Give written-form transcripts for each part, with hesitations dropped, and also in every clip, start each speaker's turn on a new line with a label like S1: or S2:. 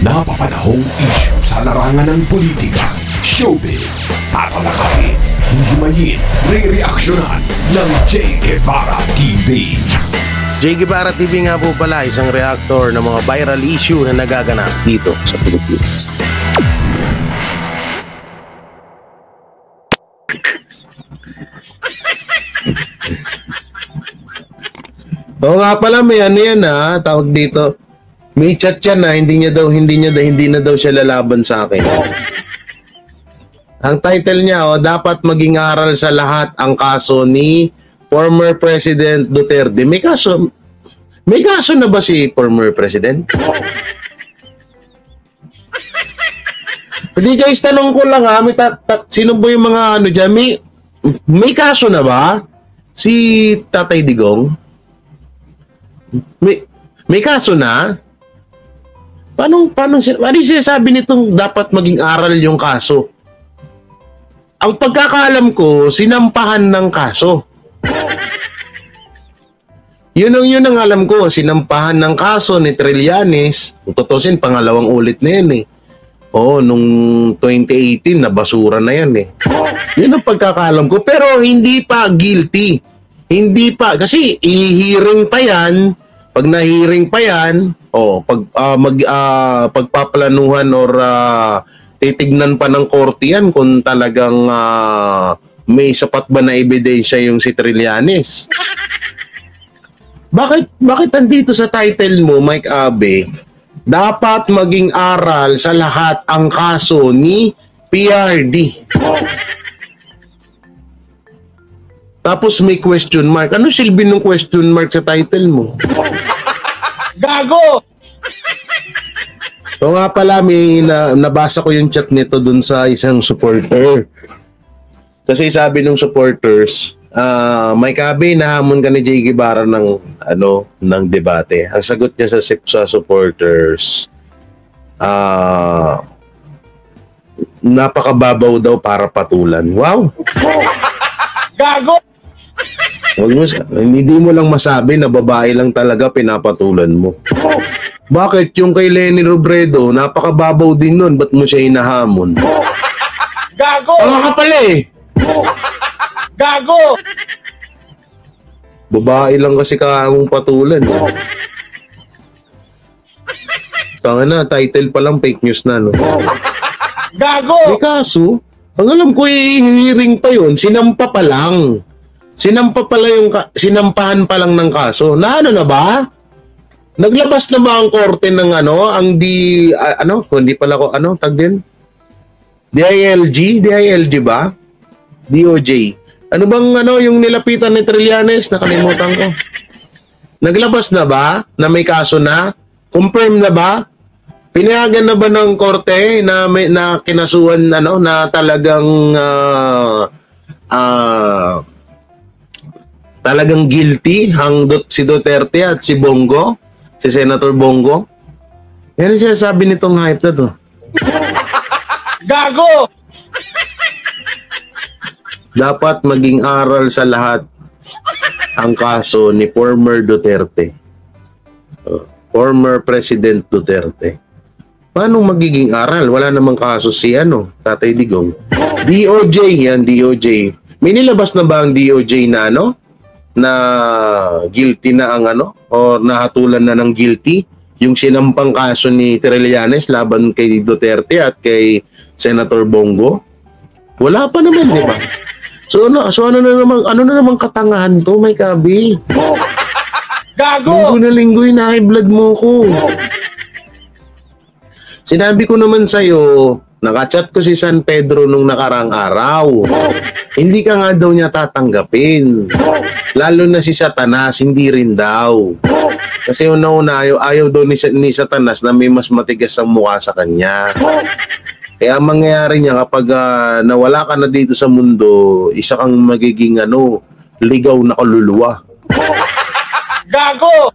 S1: Napapanahong issue sa larangan ng politika, showbiz, tatalakayin, himayin, re-reaksyonan ng J. Guevara TV.
S2: J. Guevara TV nga po pala, isang reactor ng mga viral issue na nagaganap dito sa Pilipinas. Oo nga pala, may ano yan tawag dito. May chat yan hindi na daw siya lalaban sa akin. Ang title niya, dapat maging aral sa lahat ang kaso ni former President Duterte. May kaso na ba si former President? Hindi guys, tanong ko lang sino ba yung mga ano dyan? May kaso na ba si Tatay Digong? May kaso na? Paano sinasabi nitong dapat maging aral yung kaso? Ang pagkakaalam ko, sinampahan ng kaso. Yun ang alam ko, sinampahan ng kaso ni Trillanes. Tutusin, pangalawang ulit na yan nung 2018, nabasura na yan Yun ang pagkakaalam ko. Pero hindi pa guilty. Hindi pa. Kasi i-hearing pa yan. Pag na-hearing pa yan, pagpaplanuhan or titignan pa ng korte yan kung talagang may sapat ba na ebidensya yung si Trillanes. Bakit andito sa title mo, Mike Abe, dapat maging aral sa lahat ang kaso ni PRD? Tapos may question mark. Ano silbi ng question mark sa title mo?
S3: Gago!
S2: So nga pala, may nabasa ko yung chat nito dun sa isang supporter. Kasi sabi ng supporters, Mike Abe, nahamon ka ni J. Guevara ng debate. Ang sagot niya sa supporters, napakababaw daw para patulan. Wow!
S3: Gago!
S2: Hindi mo lang masabi na babae lang talaga pinapatulan mo. Bakit yung kay Lenny Robredo, napakababaw din nun, ba't mo siya hinahamon?
S3: Gago!
S2: Ka pala
S3: Gago!
S2: Babae lang kasi kahamong patulan. Tanga na, title pa lang fake news na, no?
S3: Gago!
S2: May kaso, ang alam ko i-hearing pa yun, sinampa pa lang. Sinampahan pa lang ng kaso. Na ba? Naglabas na ba ang korte ng hindi pala ko, tag din? DILG ba? DOJ. Ano bang yung nilapitan ni Trillanes? Nakalimutan ko. Naglabas na ba na may kaso na? Confirm na ba? Pinayagan na ba ng korte na kinasuhan na talagang talagang guilty si Duterte at si Bongo, si Senator Bongo? Yan ang sinasabi nitong hype na to.
S3: Gago!
S2: Dapat maging aral sa lahat ang kaso ni former Duterte. Former President Duterte. Paano magiging aral? Wala namang kaso si Tatay Digong. DOJ yan, DOJ. May nilabas na ba ang DOJ na guilty na ang o nahatulan na ng guilty yung sinampang kaso ni Trillanes laban kay Duterte at kay Senator Bongo? Wala pa naman, di ba? So ano na naman katangahan to, Mike Abe?
S3: Gago!
S2: Linggo na linggo blood mo ko. Sinabi ko naman sa'yo, nakachat ko si San Pedro nung nakarang araw. Hindi ka nga daw niya tatanggapin. Lalo na si Satanas, hindi rin daw. Kasi una-una, ayaw daw ni Satanas na may mas matigas ang mukha sa kanya. Kaya ang mangyayari niya kapag nawala ka na dito sa mundo, isa kang magiging ligaw na kaluluwa.
S3: Gago!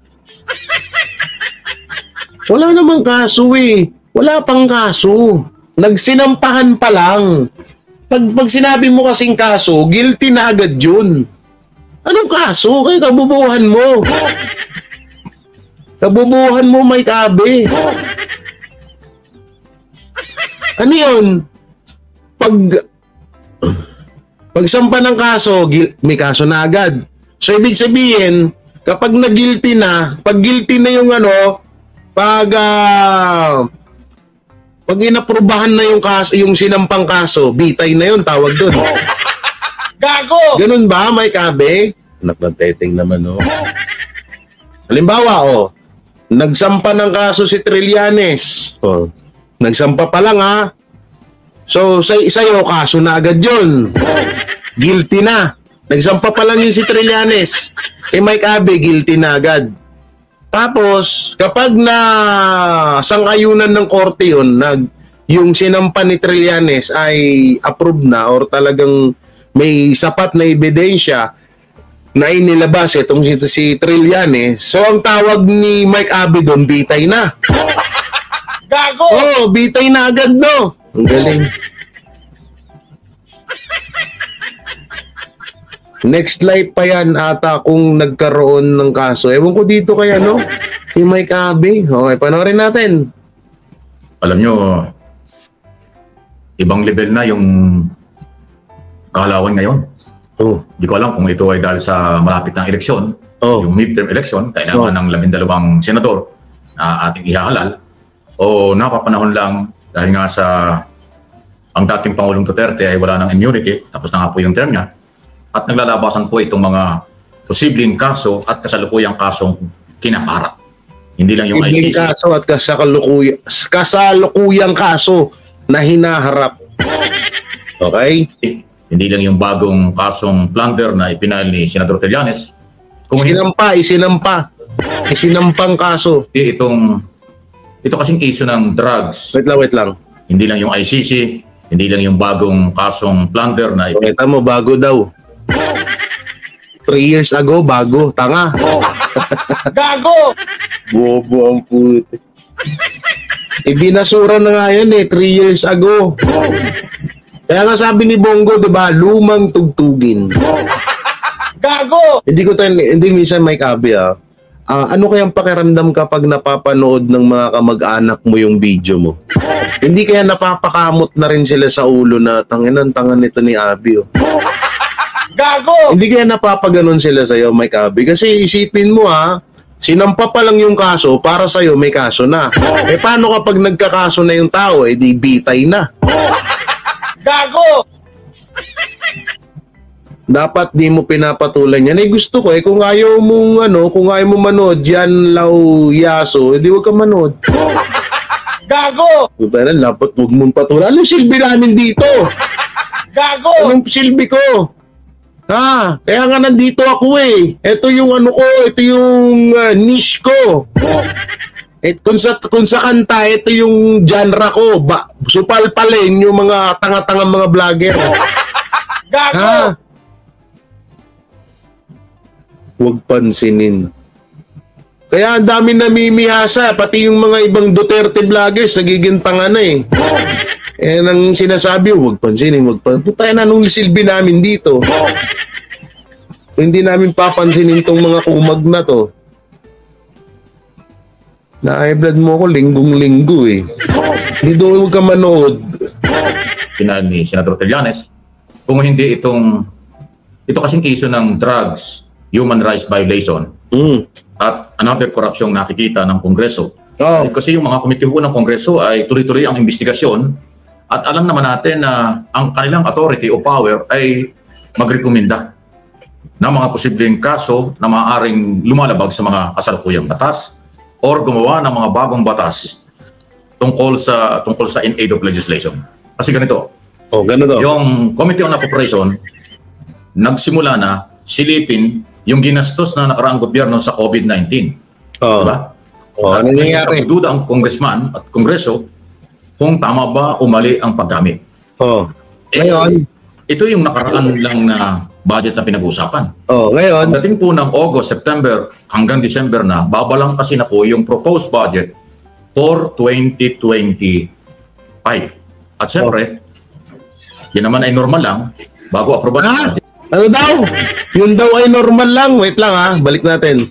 S2: Wala namang kaso Wala pang kaso. Nagsinampahan pa lang. Pag sinabi mo kasing kaso, guilty na agad yun. Anong kaso? Kaya kabubuhan mo. Kabubuhan mo, Mike Abe. Ano yun? Pagsampa ng kaso, may kaso na agad. So, ibig sabihin, kapag na-guilty na, pag guilty na yung pag inaprubahan na yung kaso, yung sinampang kaso, bitay na yun, tawag doon.
S3: Gago!
S2: Ganun ba, Mike Abe? Anak ng teteng naman, Halimbawa, nagsampa ng kaso si Trillanes. Nagsampa pa lang, ha? So, sa'yo, kaso na agad yun. Guilty na. Nagsampa pa lang yun si Trillanes. Kay Mike Abe, guilty na agad. Tapos, kapag na sang-ayunan ng korte yun, yung sinampa ni Trillanes ay approved na or talagang may sapat na ebidensya na inilabas itong si Trillanes, so ang tawag ni Mike Abe doon, bitay na.
S3: Gago!
S2: Bitay na agad, no? Ang galing. Next life pa yan ata kung nagkaroon ng kaso. Ewan ko dito kaya, no? Kay Mike Abe. Okay, panoorin natin.
S4: Alam nyo, ibang level na yung kahalawin ngayon. Di ko alam kung ito ay dahil sa malapit ng eleksyon, yung midterm election, kailangan ng 12 senador na ating ihahalal, o napapanahon lang dahil nga sa ang dating Pangulong Duterte ay wala ng immunity, tapos na nga po yung term niya, at naglalabasan po itong mga posibleng kaso at kasalukuyang kasong kinaparap. Hindi lang yung ICC.
S2: Kaso at kasalukuyang kaso na hinaharap. Okay?
S4: Hindi lang yung bagong kasong plunder na ipinal ni Senador Trillanes. Isinampang kaso. Ito kasing issue ng drugs.
S2: Wait lang.
S4: Hindi lang yung ICC, hindi lang yung bagong kasong plunder na ipinal.
S2: Kita mo, bago daw. 3 years ago, bago. Tanga.
S3: Gago!
S2: Bobo ang puti. Ibinasura na nga yan 3 years ago. Kaya nga sabi ni Bongo, diba, lumang tugtugin.
S3: Gago!
S2: Hindi minsan Mike Abe, ano kayang pakiramdam kapag napapanood ng mga kamag-anak mo yung video mo? Hindi kaya napapakamot na rin sila sa ulo na tangan nito ni Abe,
S3: Gago!
S2: Hindi kaya napapaganon sila sa'yo, Mike Abe? Kasi isipin mo, sinampa pa lang yung kaso, para sa'yo may kaso na. Paano kapag nagkakaso na yung tao, di bitay na?
S3: Gago!
S2: Dapat di mo pinapatulan yan. Gusto ko kung ayaw mong kung ayaw mo manood Jan Lau Yaso, di wag ka manood.
S3: Gago!
S2: Pero dapat wag mong patulan. Anong silbi namin dito?
S3: Gago!
S2: Anong silbi ko? Kaya nga nandito ako Ito yung ito yung niche ko. Kung sa kanta, ito yung genre ko. Supalpalin yung mga tanga-tanga mga vlogger.
S3: Gago!
S2: Huwag pansinin. Kaya ang dami namimihasa, pati yung mga ibang Duterte vloggers, nagiging tanga na nang sinasabi, huwag pansinin, Putay na nung silbi namin dito. Hindi namin papansinin tong mga kumag na to. Na-high-blood mo ako linggong-linggo Hindi doon huwag ka manood.
S4: Pinal ni Senador Trillanes, kung hindi ito kasing issue ng drugs, human rights violation, at another corruption nakikita ng Kongreso. Kasi yung mga komite ng Kongreso ay tuloy-tuloy ang investigasyon at alam naman natin na ang kanilang authority o power ay magrekomenda ng mga posibleng kaso na maaaring lumalabag sa mga kasalukuyang batas or gumawa ng mga bagong batas tungkol sa in aid of legislation. Kasi ganito.
S2: Ganito.
S4: Yung Committee on Appropriation nagsimula na silipin yung ginastos na nakaraang gobyerno sa COVID-19. Diba?
S2: Ano nangyari?
S4: Duda ang congressman at kongreso kung tama ba o mali ang paggamit.
S2: Ngayon,
S4: ito yung nakaraan lang na budget na pinag-uusapan.
S2: Ngayon,
S4: pagdating po ng August, September hanggang December na, babalang kasi na po yung proposed budget for 2025. At syempre, yun naman ay normal lang bago aprobahan.
S2: Ano daw? Yun daw ay normal lang. Wait lang balik natin.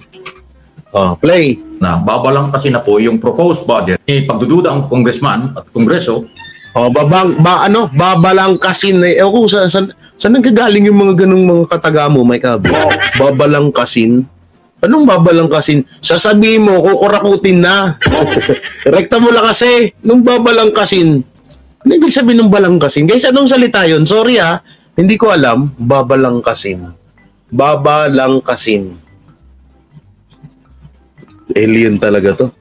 S2: Play.
S4: Na babalang kasi na po yung proposed budget. Pagdududa ang congressman at kongreso
S2: Oh, babalangkasin. Eh, ako, saan nanggagaling yung mga ganung mga kataga mo, Mike Abby? Babalangkasin? Anong babalangkasin? Sasabihin mo, kukurakutin na. Rekta mo lang kasi. Nung babalangkasin. Ano ibig sabihin ng balangkasin? Guys, anong salita yun? Sorry hindi ko alam. Babalangkasin. Babalangkasin. Alien talaga to.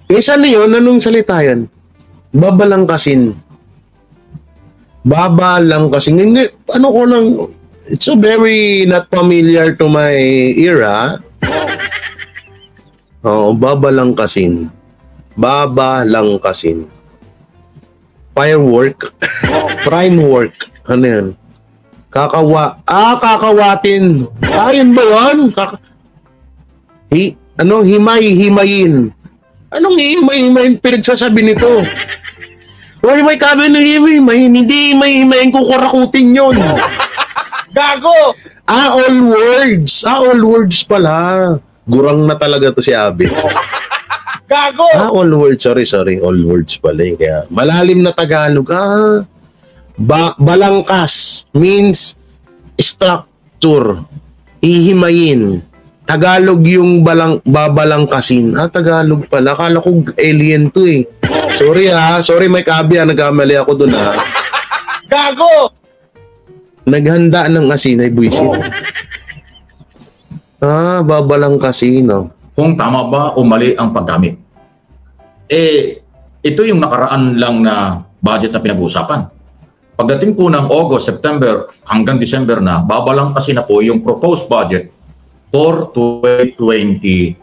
S2: Guys, ano yun? Anong salita yan? Babalangkasin. Babalangkasin. Hindi, ano ko lang, it's so very not familiar to my era. Oh, babalangkasin. Babalangkasin. Firework. Prime work. Ano yan? Kakawatin. Yun ba yun? Himayin. Anong himay pinagsasabi nito? Why may kabi ng himay? Hindi himayin kukurakutin yun.
S3: Gago!
S2: All words. All words pala. Gurang na talaga to si Abby.
S3: Gago!
S2: All words. Sorry. All words pala. Kaya malalim na Tagalog. Balangkas means structure. Hihimayin. Tagalog yung babalangkasin. Tagalog pala. Akala ko alien to eh. Sorry Sorry Mike Abby nagkamali ako dun
S3: Gago!
S2: Naghanda ng asin ay buwisit. Babalangkasin.
S4: Kung tama ba o mali ang paggamit. Ito yung nakaraan lang na budget na pinag-uusapan. Pagdating po ng August, September hanggang December na, babalangkasin na po yung proposed budget for 2025.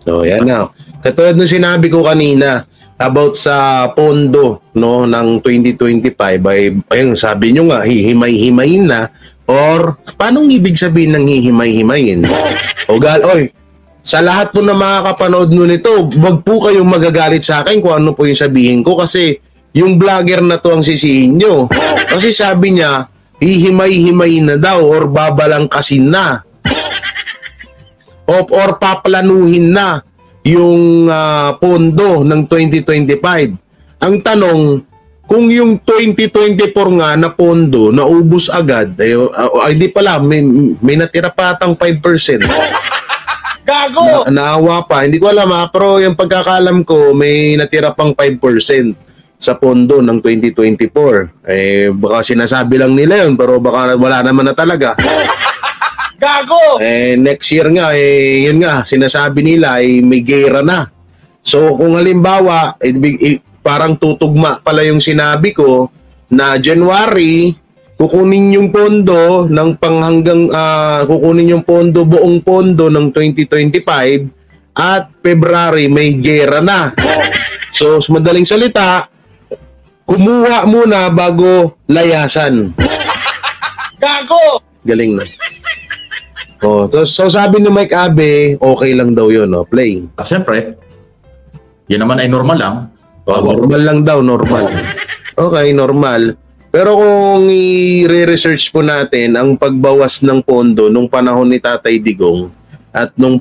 S2: So, yan na. Katulad ng sinabi ko kanina about sa pondo ng 2025 ayun, sabi nyo nga, hihimay-himayin na or paano ibig sabihin ng hihimay-himayin? Sa lahat po ng mga kapanood nyo nito, wag po kayong magagalit sa akin kung ano po yung sabihin ko kasi yung vlogger na to ang sisihin nyo. Kasi sabi niya, hihimay-himayin na daw or babalangkasin na. Or paplanuhin na yung pondo ng 2025. Ang tanong, kung yung 2024 nga na pondo naubos agad, di pala, may natira patang 5%.
S3: Gago!
S2: Naawa pa. Hindi ko alam pero yung pagkakalam ko, may natira pang 5% sa pondo ng 2024. Baka sinasabi lang nila yun, pero baka wala naman na talaga.
S3: Gago!
S2: Next year nga, yun nga, sinasabi nila may gera na. So kung halimbawa, parang tutugma pala yung sinabi ko na January, kukunin yung pondo ng kukunin yung pondo, buong pondo ng 2025 at February may gera na. So sa madaling salita, kumuha muna bago layasan.
S3: Gago!
S2: Galing na. So sabi ni Mike Abby, okay lang daw yun, playing.
S4: Siyempre, yan naman ay normal lang.
S2: Normal lang daw, normal. Okay, normal. Pero kung i-research po natin ang pagbawas ng pondo nung panahon ni Tatay Digong at nung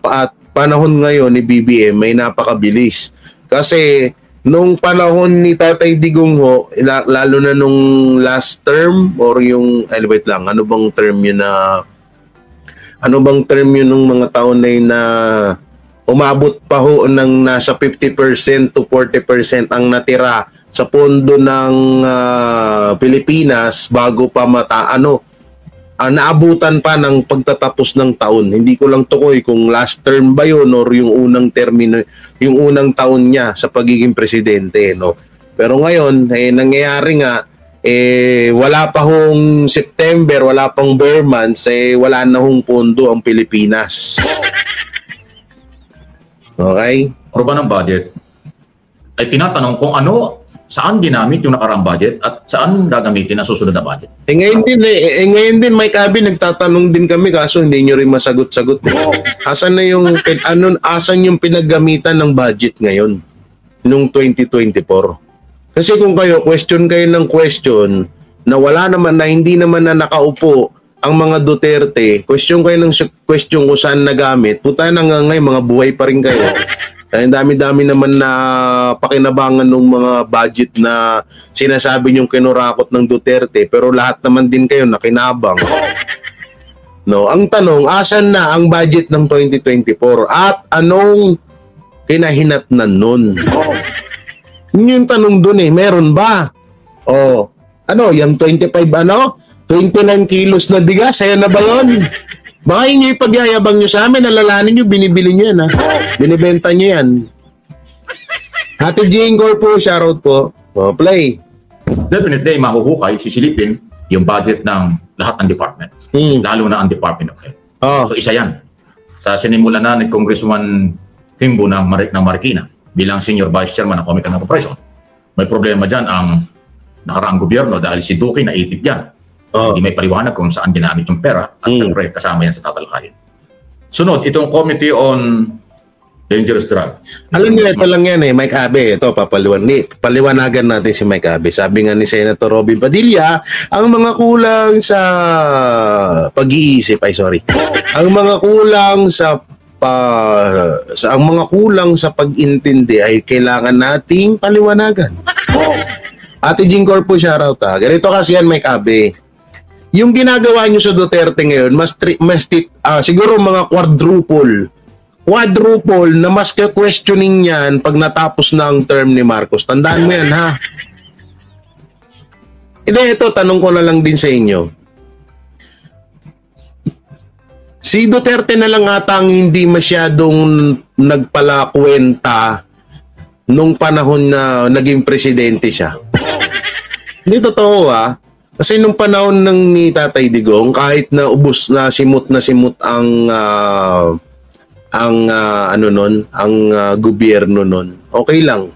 S2: panahon ngayon ni BBM may napakabilis. Kasi nung panahon ni Tatay Digong lalo na nung last term or yung, wait lang, ano bang term yun ng mga taon na yun na umabot pa ng nasa 50% to 40% ang natira sa pondo ng Pilipinas bago pa naabutan pa ng pagtatapos ng taon. Hindi ko lang tukoy kung last term ba yun or yung unang termino, yung unang taon niya sa pagiging presidente, Pero ngayon, nangyayari nga, wala pa hong September, wala pang bare months, wala na hong pondo ang Pilipinas. Okay?
S4: Ano ba ng budget? Ay tinatanong kung saan ginamit yung nakaraang budget at saan gagamitin ang susunod na budget.
S2: Ngayon din, Mike Abby, nagtatanong din kami kaso hindi nyo rin masagot-sagot. Asan yung pinaggamitan ng budget ngayon? Nung 2024? Kasi kung question kayo ng question na hindi naman na nakaupo ang mga Duterte, question kayo ng question kung saan nagamit, puta na nga ngayon, mga buhay pa rin kayo. Kaya dami-dami naman na pakinabangan ng mga budget na sinasabi niyong kinurakot ng Duterte, pero lahat naman din kayo nakinabang. No, ang tanong, asan na ang budget ng 2024 at anong kinahinatnan nun? Yun yung tanong dun meron ba? Yung 29 kilos na bigas, sa'yo na ba yun? Baka yung ipagyayabang nyo sa amin, alalahanin nyo, binibili nyo yan, ha? Binibenta nyo yan. Ate Jingor po, shoutout po. Play.
S4: Definitely, mahuhukay, sisilipin yung budget ng lahat ng department. Lalo na ang Department of Health. So, isa yan. Sa sinimula na ni Congressman Timbo ng Marikina bilang Senior Vice Chairman ng Committee on Cooperation. May problema dyan ang nakaraang gobyerno dahil si Duque naipit yan. Hindi may paliwanag kung saan ginamit yung pera at siyempre kasama yan sa tatalakayin. Sunod, itong Committee on Dangerous Drug.
S2: Alam niyo, ito lang yan Mike Abe. Ito, paliwanagan natin si Mike Abe. Sabi nga ni Senator Robin Padilla, ang mga kulang sa pag-iisip, ang mga kulang sa pag-intindi ay kailangan nating paliwanagan. Ate Jingor po, shoutout ha. Ganito kasi yan, Mike Abe. Yung ginagawa nyo sa Duterte ngayon, siguro mga quadruple na mas questioning yan pag natapos na ang term ni Marcos. Tandaan mo yan, ha? Ito, tanong ko na lang din sa inyo. Si Duterte na lang ata ang hindi masyadong nagpalakwenta nung panahon na naging presidente siya. Hindi totoo, ha? Kasi nung panahon ng ni Tatay Digong, kahit na ubos na simot ang gobyerno nun, okay lang.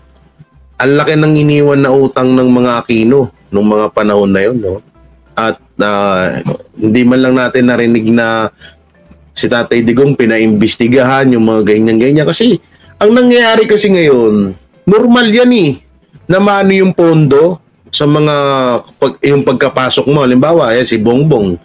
S2: Ang laki ng iniwan na utang ng mga Aquino nung mga panahon na yun, no? At hindi man lang natin narinig na si Tatay Digong pinaimbestigahan yung mga ganyan-ganyan. Kasi ang nangyayari kasi ngayon, normal yan na maano yung pondo sa mga yung pagkapasok mo. Halimbawa, si Bongbong.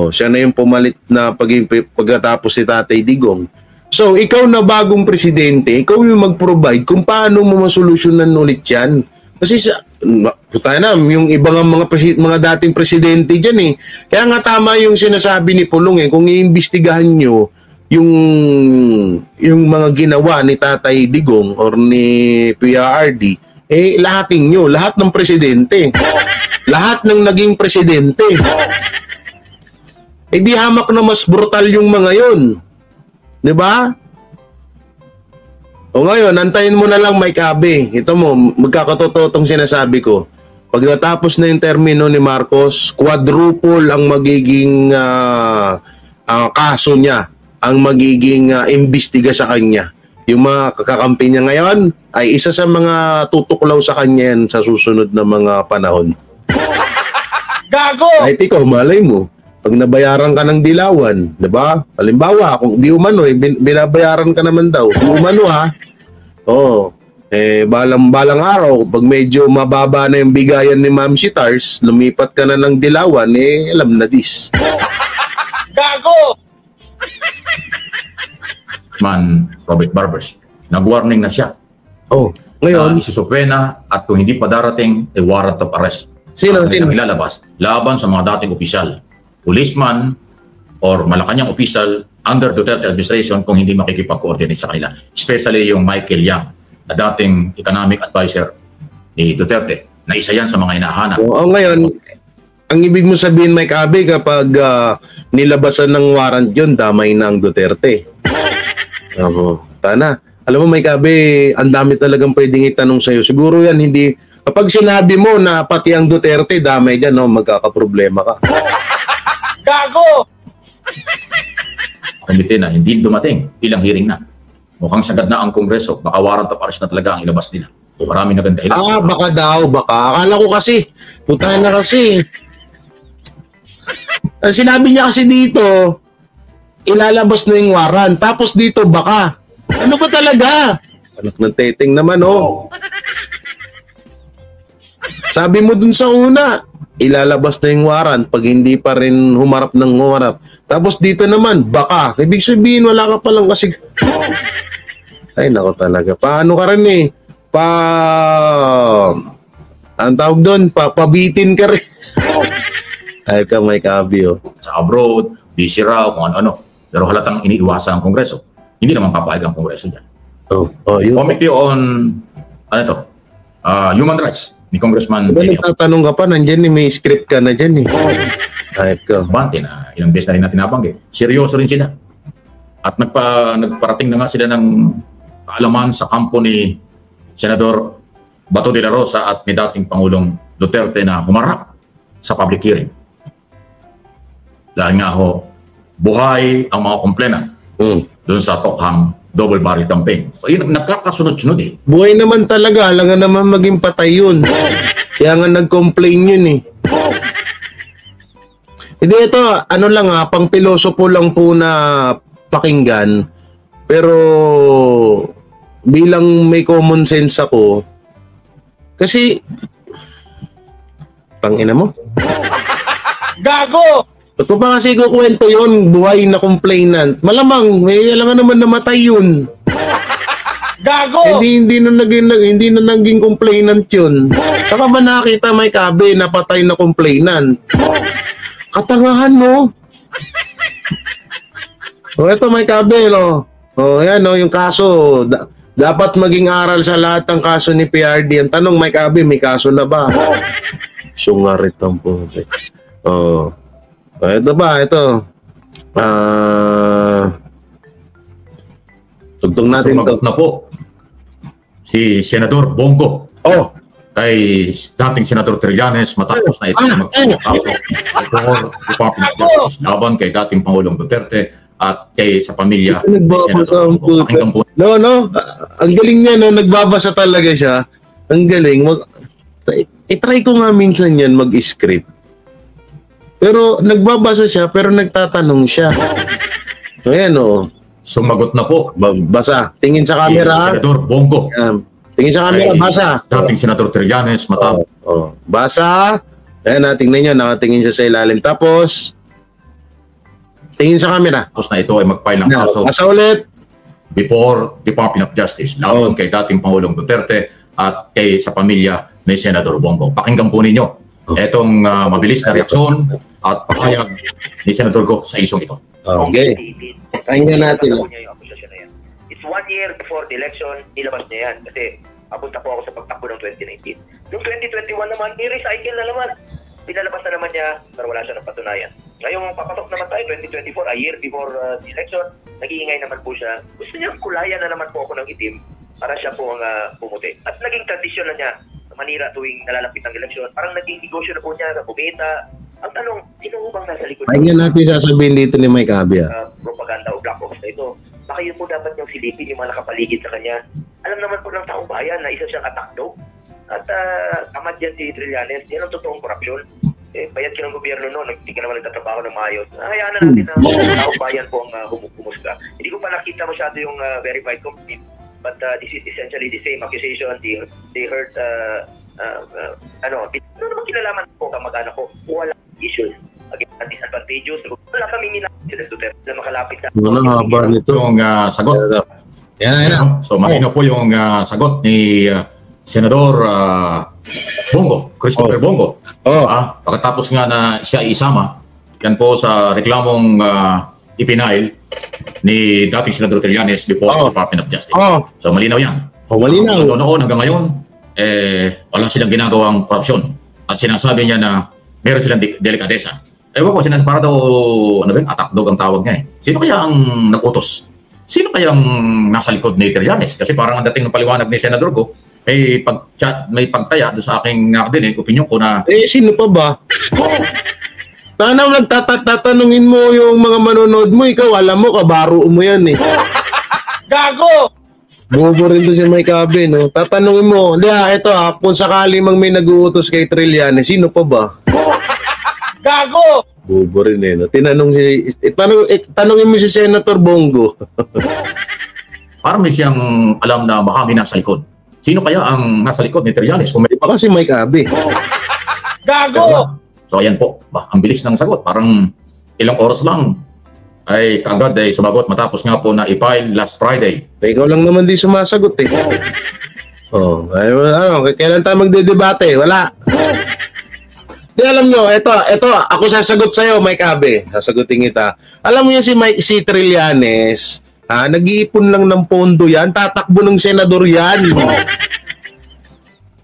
S2: Siya na yung pumalit na pagkatapos si Tatay Digong. So, ikaw na bagong presidente, ikaw yung mag-provide kung paano mo masolusyonan ulit yan. Kasi yung ibang mga dating presidente dyan Kaya nga tama yung sinasabi ni Pulong kung iimbestigahan nyo yung mga ginawa ni Tatay Digong or ni PRRD, lahating nyo, lahat ng presidente. Lahat ng naging presidente. Di hamak na mas brutal yung mga yon. Diba? O ngayon, antayin mo na lang, Mike Abe. Ito mo, magkakatotoo tong sinasabi ko. Pag natapos na yung termino ni Marcos, quadruple ang magiging kaso niya, ang magiging imbestiga sa kanya. Yung mga kakampi niya ngayon ay isa sa mga tutuklaw sa kanya yan sa susunod na mga panahon.
S3: Gago!
S2: Kahit ikaw, malay mo, pag nabayaran ka ng dilawan, diba? Halimbawa, kung di umano, binabayaran ka naman daw. Di umano, ha? Balang araw, pag medyo mababa na yung bigayan ni Ma'am Shitars, lumipat ka na ng dilawan, alam na dis.
S3: Gago!
S4: Robert Barbers, nag-warning na siya.
S2: Ngayon,
S4: isusupena at kung hindi pa darating, warrant of arrest.
S2: Sino?
S4: Ilalabas laban sa mga dating opisyal, policeman or Malacanang opisyal under Duterte administration kung hindi makikipag-coordinate sa kanila. Especially yung Michael Yang, na dating economic advisor ni Duterte, na isa yan sa mga hinahanap.
S2: Ngayon, ang ibig mo sabihin, Mike Abe, kapag nilabasan ng warrant yun, damay na ang Duterte. Tana. Alam mo, Mike Abe, ang dami talagang pwedeng itanong sa'yo. Siguro yan, hindi... Kapag sinabi mo na pati ang Duterte, damay dyan, magkakaproblema ka.
S3: Gago!
S4: Komite na, hindi dumating. Ilang hearing na. Mukhang sagad na ang Kongreso. Baka warrant of arrest na talaga ang ilabas nila. Marami na ganda ilang.
S2: Baka daw, baka. Akala ko kasi, putahan na kasi. Sinabi niya kasi dito, ilalabas na yung warrant. Tapos dito, baka. Ano ba talaga? Anak ng teteng naman, Sabi mo dun sa una, ilalabas na yung warrant pag hindi pa rin humarap ng humarap. Tapos dito naman, baka. Ibig sabihin, wala ka palang kasi... Ay, nako talaga. Paano ka rin eh? Ang tawag doon, pabitin ka rin. Ay ka, Mike Abby, oh.
S4: Sa abroad, busy raw, kung ano-ano. Pero halatang iniiwasan ang Kongreso. Hindi naman papayag ang Kongreso dyan.
S2: Yun.
S4: Committee on, Human Rights ni Congressman
S2: Diba
S4: Benio
S2: nagtatanong ka pa, nandyan eh, may script ka na dyan eh. Ay ka.
S4: Bante na ilang beses na rin natin nabanggit. Seryoso rin sila. At nagparating na nga sila ng kaalaman sa kampo ni Senador Bato de la Rosa at ni dating Pangulong Duterte na humarap sa public hearing. Dahil nga buhay ang mga komplena doon sa Tokhang double barrel campaign. So yun, nagkakasunod-sunod eh.
S2: Buhay naman talaga, alangan naman maging patay yun. Kaya nga nag-complain yun eh. Hindi, ito, ano lang pang pilosopo lang po na pakinggan. Pero bilang may common sense ako, kasi tangina mo.
S3: Gago!
S2: Ba't mo pa kasi kukwento yun, buhay na complainant? Malamang, may alangan naman namatay yun.
S3: Gago!
S2: Hindi na naging complainant yun. Saka ba nakita may kabe na patay na complainant? Katangahan mo. Ito may kabe, no? Yan, no, yung kaso. Dapat maging aral sa lahat ng kaso ni PRD. Ang tanong, may kabe, may kaso na ba? Sungarit ang puti. Ito ba? Ito. Tugtong natin
S4: Sumagot na po si Senador Bongo kay dating Senador Trillanes matapos na ito magpapasok Department of Justice laban kay dating Pangulong Duterte at kay sa pamilya ni Senador Bongo. Pakinggan po.
S2: No. Ang galing niya, no? Nagbabasa talaga siya. Ang galing. I-try ko nga minsan yan mag-script. Pero nagbabasa siya, pero nagtatanong siya. Ayan, o.
S4: Sumagot na po.
S2: Basa. Tingin sa camera.
S4: Senador Bongo.
S2: Tingin sa camera, basa.
S4: Dating Senador Trillanes matapos.
S2: Basa. Ayan, tingnan nyo. Nakatingin siya sa ilalim. Tapos, tingin sa camera.
S4: Tapos na ito ay mag-file ng kaso.
S2: Basa ulit.
S4: Before Department of Justice laban kay dating Pangulong Duterte at kay sa pamilya ni Senador Bongo. Pakinggan po ninyo etong mabilis na reaksyon at pahayag ni Senador Go sa isyong ito.
S2: Okay. Pakinggan natin.
S5: It's 1 year before the election, nilabas niya yan kasi apunta po ako sa pagtakbo ng 2019. Noong 2021 naman, i-recycle na naman. Pinalabas na naman niya pero wala siya ng patunayan. Ngayong papatok naman tayo, 2024, a year before the election, nag-iingay naman po siya. Gusto niya kulayan na naman po ako ng itim para siya po ang pumuti. At naging tradisyon na niya manira tuwing nalalapit ng eleksyon. Parang naging negosyo na po niya sa bumita. Ang tanong, sino bang nasa likod?
S2: Pakinggan natin sasabihin dito ni Mike Abby.
S5: Propaganda o black ops na ito. Baka yun po dapat niyang silipin yung mga nakapaligid sa kanya. Alam naman po ng taong bayan na isa siyang atakdo. At tamad yan si Trillanes. Yan ang totoong korupsyon. Bayad ka ng gobyerno noon, hindi ka naman nagtatrabaho ng maayos. Hayaan na natin na taong bayan po ang humusga. Hindi ko pa nakita masyado yung verified complaint. But this is essentially the same accusation. They heard, ano naman kinalaman po kamag-anak ko? Walang issues. Again, disadvantageous. Wala kami minakita na makalapit na.
S2: Ano haba nito?
S4: Yung sagot.
S2: Yan.
S4: So makino po yung sagot ni Senador Bongo, Christopher Bongo. Pagkatapos nga na siya isama, yan po sa reklamong ipinail ni dating Senador Trillanes before the Department of Justice. So malinaw yan.
S2: Malinaw.
S4: Noon hanggang ngayon, walang silang ginagawang korupsyon. At sinasabi niya na meron silang delikadesa. Ewan ko, para daw, atakdog ang tawag niya eh. Sino kaya ang nakutos? Sino kaya ang nasa likod ni Trillanes? Kasi parang ang dating ng paliwanag ni Senador Go, may pagtaya doon sa aking opinion ko na...
S2: Sino pa ba? Tanaw, nagtatanungin mo yung mga manonood mo, ikaw alam mo, kabaro mo yan eh.
S3: Gago!
S2: Bobo rin to si Mike Abby, no? Tatanungin mo, ito kung sakali mang may nag-uutos kay Trillanes, sino pa ba?
S3: Gago!
S2: Bobo rin eh, no? Tanungin mo si Senator Bongo.
S4: Parang may siyang alam na baka may nasa likod. Sino kaya ang nasa likod ni Trillanes?
S2: Baka si Mike Abby.
S3: Gago!
S4: So ayan po, ang bilis ng sagot. Parang ilang oras lang ay kagad ay sumagot matapos nga po na i-file last Friday.
S2: Ikaw lang naman di sumasagot eh. Oh, ay, ano, kailan tayo magdedebate? Wala. Di alam nyo, ito, ako sasagot sa'yo, Mike Abe. Sasagutin kita. Alam mo yan si Trillanes, nag-iipon lang ng pondo yan, tatakbo ng senador yan.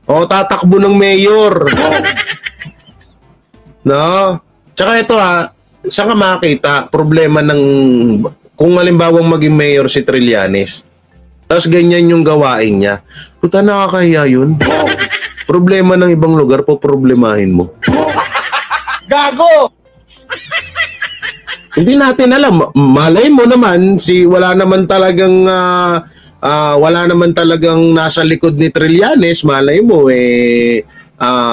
S2: O, tatakbo ng mayor. No? Tsaka ito saan ka makakita problema ng, kung halimbawang maging mayor si Trillanes, tapos ganyan yung gawain niya, puta nakakahiya yun. Problema ng ibang lugar, poproblemahin mo.
S3: Gago!
S2: Hindi natin alam. Malay mo naman, wala naman talagang nasa likod ni Trillanes. Malay mo,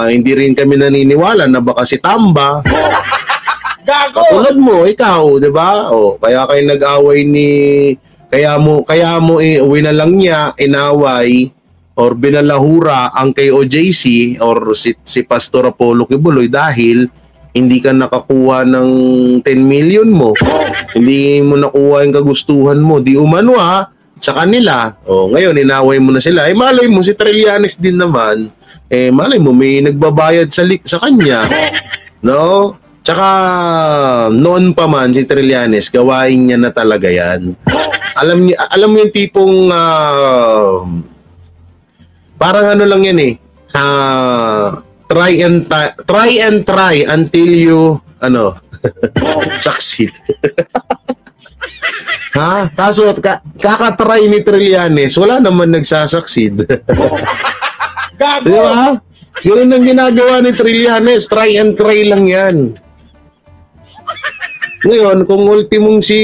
S2: hindi rin kami naniniwala na baka si Tamba.
S3: Gago!
S2: Katulad mo, ikaw, di ba? O, kaya kayo nag-away kaya mo uwi na lang niya, inaway, or binalahura ang kay OJC or si Pastor Apollo Kibuloy dahil hindi ka nakakuha ng 10 million mo. Hindi mo nakuha yung kagustuhan mo. Di umano sa kanila. O, ngayon, inaway mo na sila. Malay mo, si Trillanes din naman. Malay mo, may nagbabayad sa kanya. No? Tsaka, noon pa man, si Trillanes, gawain niya na talaga yan. Alam mo yung tipong, parang ano lang yan try and try until you succeed. Kaso kakatry ni Trillanes, wala naman nagsasucceed.
S3: Gago!
S2: Di ba? Ganun ang ginagawa ni Trillanes, try and try lang yan. Ngayon, kung ultimong si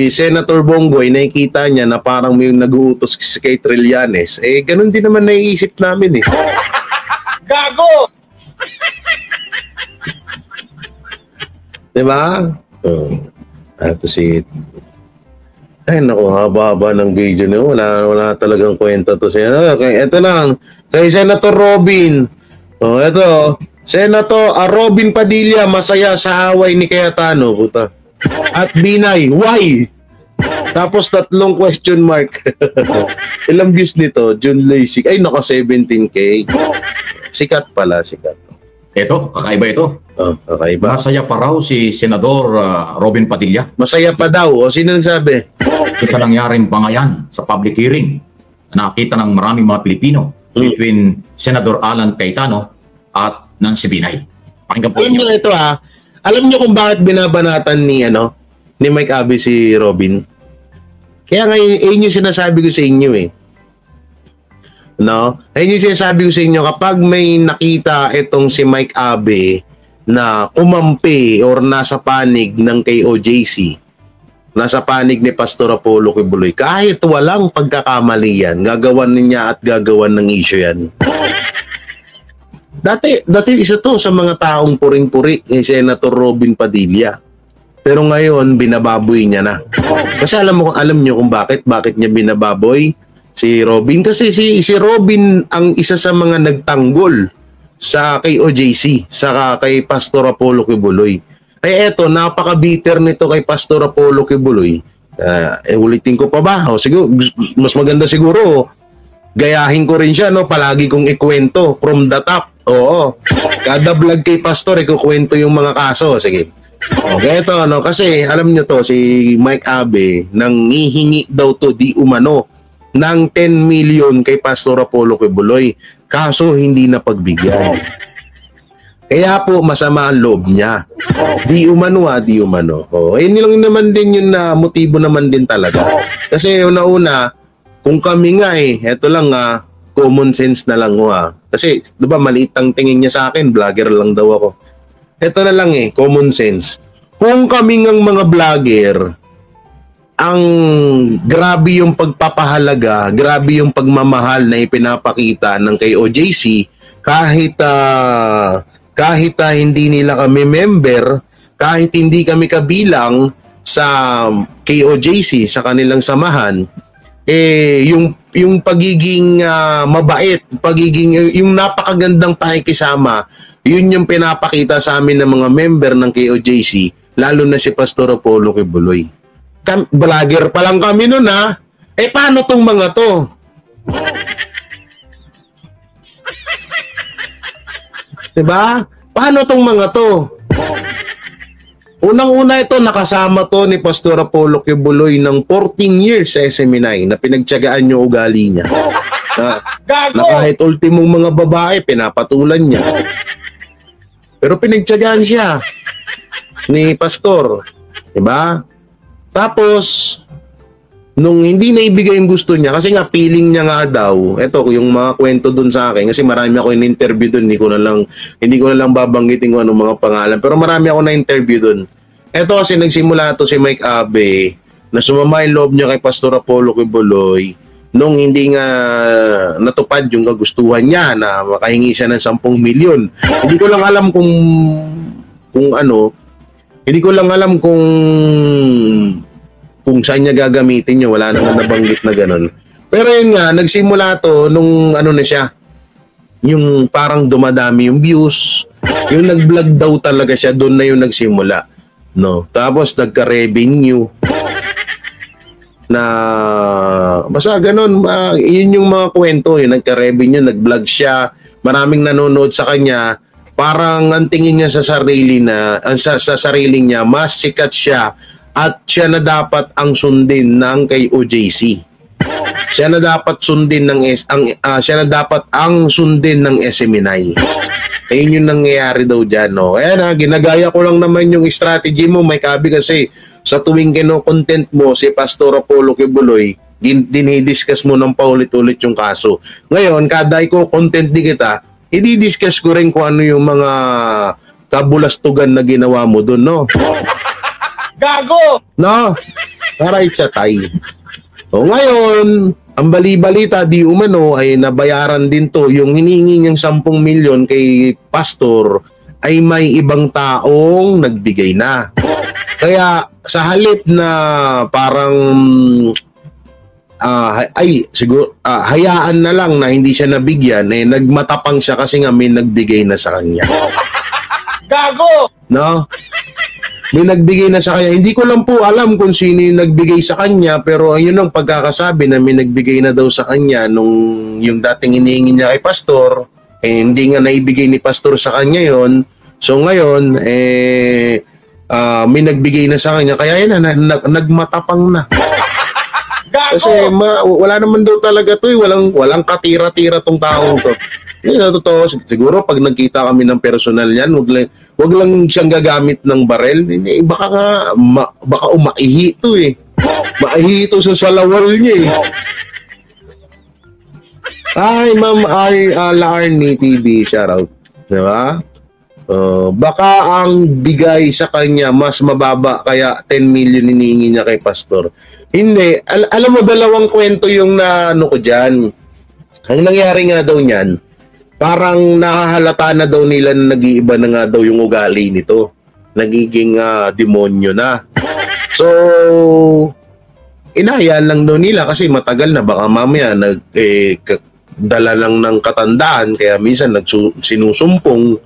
S2: Senator Bongoy, nakikita niya na parang may nag-uutos kay Trillanes, ganun din naman naiisip namin
S3: Gago!
S2: Diba? Ay naku, haba-haba ng video niyo. Wala talagang kwenta to siya. Okay, ito lang. Kay Senator Robin. Ito. Senator Robin Padilla, masaya sa away ni Cayetano. Puta. At Binay, why? Tapos 3 question mark. Ilang views nito? June Lasik. Ay, naka 17K. Sikat pala, sikat.
S4: Ito, kakaiba ito.
S2: Kakaiba.
S4: Masaya pa raw si Senador Robin Padilla.
S2: Masaya pa daw. O, sino nagsabi?
S4: Sa nangyaring bangayan sa public hearing na nakita ng maraming mga Pilipino between Senador Alan Cayetano at Nancy Binay. Pakinggan po
S2: Alam niyo ito Alam niyo kung bakit binabanatan ni Mike Abe si Robin? Kaya nga yun yung sinasabi ko sa inyo No? Ayun yung sinasabi ko sa inyo, kapag may nakita itong si Mike Abe na kumampi or nasa panig ng kay OJC, nasa panig ni Pastor Apollo Kibuloy, kahit walang pagkakamali yan, gagawan niya at gagawan ng issue yan. Dati isa to sa mga taong puring-puri ni Senator Robin Padilla. Pero ngayon, binababoy niya na. Kasi alam niyo kung bakit niya binababoy si Robin? Kasi si Robin ang isa sa mga nagtanggol sa kay OJC, sa kay Pastor Apollo Kibuloy. Eto, napaka-bitter nito kay Pastor Apollo Kibuloy. Ulitin ko pa ba? Siguro, mas maganda siguro, gayahin ko rin siya, palagi kong ikwento from the top. Oo. Kada vlog kay Pastor, ikukwento yung mga kaso. Sige. Okay, ito, kasi alam nyo to, si Mike Abe, nang hihingi daw to di umano ng 10 million kay Pastor Apollo Kibuloy. Kaso hindi na pagbigyan. Kaya po masama ang loob niya. Di umano. Yun lang naman din yun na motibo naman din talaga. Kasi una-una, kung kami nga eto lang common sense na lang Kasi, di ba, maliit ang tingin niya sa akin, vlogger lang daw ako. Ito na lang common sense. Kung kami ngang mga vlogger, ang grabe yung pagpapahalaga, grabe yung pagmamahal na ipinapakita ng kay OJC, kahit hindi nila kami member, kahit hindi kami kabilang sa KOJC, sa kanilang samahan, yung pagiging mabait, yung napakagandang pakikisama, Yun yung pinapakita sa amin ng mga member ng KOJC, lalo na si Pastor Apollo Kibuloy. Vlogger pa lang kami nun ha. Eh paano tong mga to? Diba? Paano tong mga to? Unang-una ito, nakasama to ni Pastor Apollo Kibuloy ng 14 years sa SMNI na pinagtiyagaan yung ugali niya. Na kahit ultimong mga babae, pinapatulan niya. Pero pinagtiyagaan siya ni Pastor. Diba? Tapos, nung hindi naibigay yung gusto niya, kasi nga feeling niya nga daw, eto yung mga kwento dun sa akin, kasi marami ako in-interview dun, hindi ko na lang babanggitin kung anong mga pangalan, pero marami ako na-interview dun. Eto kasi nagsimula to si Mike Abe, na sumama yung loob niya kay Pastor Apollo Kibuloy, nung hindi nga natupad yung kagustuhan niya na makahingi siya ng 10 milyon. Hindi ko lang alam kung saan niya gagamitin yun, wala naman nabanggit na ganun. Pero yun nga, nagsimula to nung na siya, yung parang dumadami yung views, yung nag-vlog daw talaga siya, doon na yung nagsimula. No? Tapos nagka-revenue, na basta ganun, yun yung mga kwento, yung nagka-revenue, nag-vlog siya, maraming nanonood sa kanya, parang ang tingin niya sa sarili niya, mas sikat siya, at siya na dapat ang sundin ng kay OJC. Siya na dapat sundin ng SMNI. Ayun yung nangyayari daw diyan, no. Kaya na ginagaya ko lang naman yung strategy mo, Mike Abe, kasi sa tuwing kino-content mo si Pastor Apollo Kibuloy, dinidiscuss mo ng paulit-ulit yung kaso. Ngayon, kada i-content di kita, i-discuss ko rin kung ano yung mga kabulastugan na ginawa mo doon, no.
S3: Gago!
S2: No, para itsatay. O ngayon, ang bali-balita di umano ay nabayaran din to, yung hinihingi niyang 10 milyon kay Pastor ay may ibang taong nagbigay na. Kaya sa halip na parang hayaan na lang na hindi siya nabigyan, eh nagmatapang siya kasi nga may nagbigay na sa kanya.
S3: Gago!
S2: No? May nagbigay na sa kanya. Hindi ko lang po alam kung sino yung nagbigay sa kanya, pero ayun ang pagkakasabi na may nagbigay na daw sa kanya nung yung dating hinihingi niya kay Pastor, eh hindi nga naibigay ni Pastor sa kanya yon. So ngayon, may nagbigay na sa kanya, kaya yun nagmatapang na. Kasi wala naman daw talaga to, walang katira-tira tong taong to. Sa totoo, siguro pag nagkita kami ng personal yan, wag lang siyang gagamit ng barel. Hindi, baka umaihi ito eh. Maihi ito sa salawal niya eh. Ay, Ma'am Larnie TV, shoutout. Diba? Baka ang bigay sa kanya mas mababa, kaya 10 million hinihingi niya kay Pastor. Hindi. Alam mo, dalawang kwento yung naano ko dyan. Ang nangyari nga daw niyan, parang nakahalata na daw nila na nag-iiba na nga daw yung ugali nito. Nagiging demonyo na. So, inayaan lang daw nila kasi matagal na, baka mamaya dala lang ng katandaan, kaya minsan sinusumpong.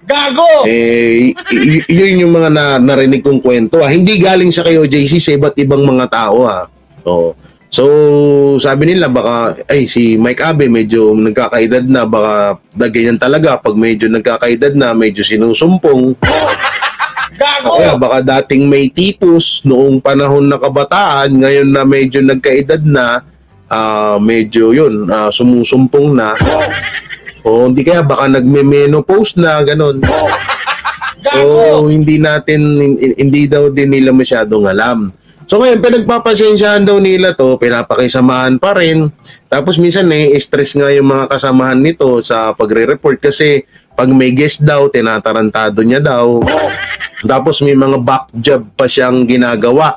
S3: Gago!
S2: Yun yung mga narinig kong kwento. Hindi galing sa KOJC, sa iba't ibang mga tao. So, sabi nila baka, si Mike Abe medyo nagkakaedad na, baka ganyan talaga. Pag medyo nagkakaedad na, medyo sinusumpong.
S3: Gago!
S2: Kaya baka dating may tipos noong panahon na kabataan, ngayon na medyo nagkaedad na, medyo yun, sumusumpong na. O hindi kaya baka nagme-menopause na, ganun. So, hindi daw din nila masyadong alam. So ngayon, pinagpapasensyahan daw nila to, pinapakisamahan pa rin. Tapos minsan stress nga yung mga kasamahan nito sa pagre-report kasi pag may guest daw, tinatarantado niya daw. Tapos may mga back job pa siyang ginagawa.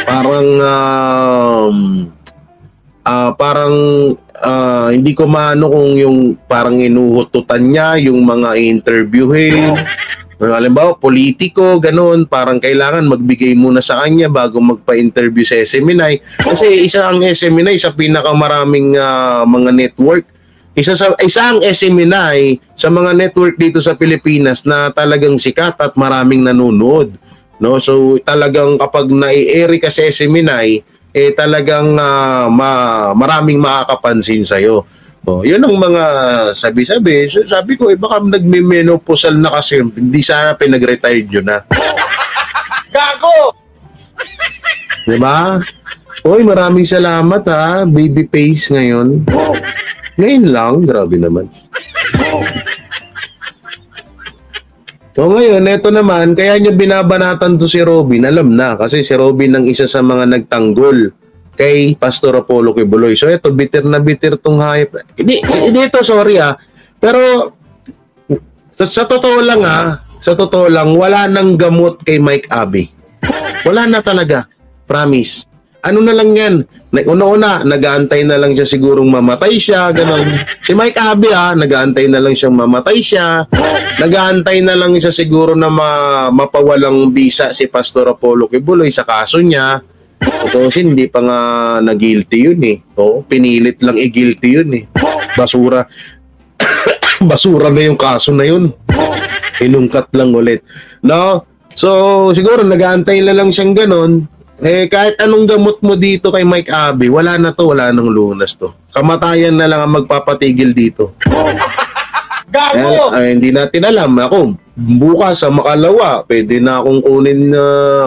S2: Parang hindi ko maano kung yung parang inuhututan niya yung mga interviewin. Halimbawa, politiko, ganun, parang kailangan magbigay muna sa kanya bago magpa-interview sa SMNI. Kasi isa ang SMNI sa pinakamaraming mga network. isang SMNI sa mga network dito sa Pilipinas na talagang sikat at maraming nanonood. No? So talagang kapag nai-air ka sa SMNI, talagang maraming makakapansin sa'yo. Oh, yun ang mga sabi-sabi. Sabi ko, baka nagme-menopausal na kasi, hindi sana pinag-retired yun na.
S3: Gago!
S2: Diba? Oy, maraming salamat ha. Baby face ngayon. Ngayon lang, grabe naman. So ngayon, eto naman, kaya niya binabanatan to si Robin. Alam na, kasi si Robin ang isa sa mga nagtanggol kay Pastor Apollo Quiboloy. So eto, bitter na bitter tong hype. Hindi ito, sorry pero sa totoo lang sa totoo lang, wala nang gamot kay Mike Abe. Wala na talaga. Promise. Ano na lang yan? Una-una, nag-aantay na lang siya sigurong mamatay siya, gano'n. Si Mike Abe nag-aantay na lang siyang mamatay siya. Nag-aantay na lang siya siguro na mapawalang bisa si Pastor Apollo Quiboloy sa kaso niya. So, hindi pa nga na-guilty yun pinilit lang i-guilty yun Basura. Basura na yung kaso na yun. Inungkat lang ulit. No? So, siguro nag-aantay na lang siyang ganon. Kahit anong gamot mo dito kay Mike Abe, wala na to, wala nang lunas to. Kamatayan na lang ang magpapatigil dito.
S3: Gago!
S2: Hindi natin alam. Ako, bukas sa makalawa, pwede na akong kunin,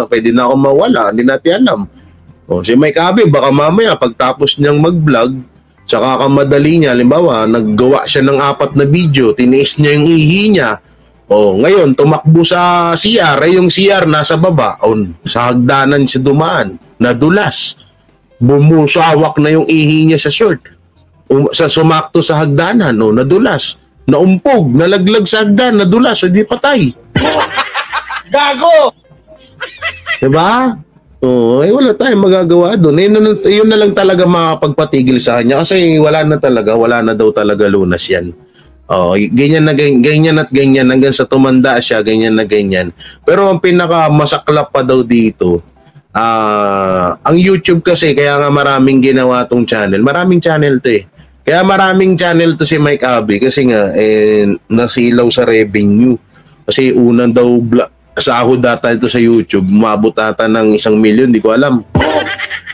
S2: pwede na akong mawala. Hindi natin alam. Si Mike Abe, baka mamaya, pagtapos niyang mag-vlog, tsaka kamadali niya, halimbawa, naggawa siya ng 4 na video, tiniis niya yung ihi niya, ngayon, tumakbo sa CR, yung CR nasa baba, sa hagdanan siya dumaan, nadulas. Bumusawak na yung ihi niya sa short. Sumakto sa hagdanan, nadulas. Naumpog, nalaglag sa hagdan, nadulas, hindi patay.
S3: Gago!
S2: Diba? Wala tayong magagawa doon. Yun na lang talaga makapagpatigil sa kanya kasi wala na daw talaga lunas yan. Ganyan at ganyan hanggang sa tumanda siya, ganyan na ganyan. Pero ang pinakamasaklap pa daw dito, ang YouTube kasi, kaya nga maraming ginawa tong channel. Maraming channel to Kaya maraming channel to si Mike Abe kasi nga nasilaw sa revenue. Kasi unang daw sahod data ito sa YouTube, umabot ata ng 1 million, di ko alam.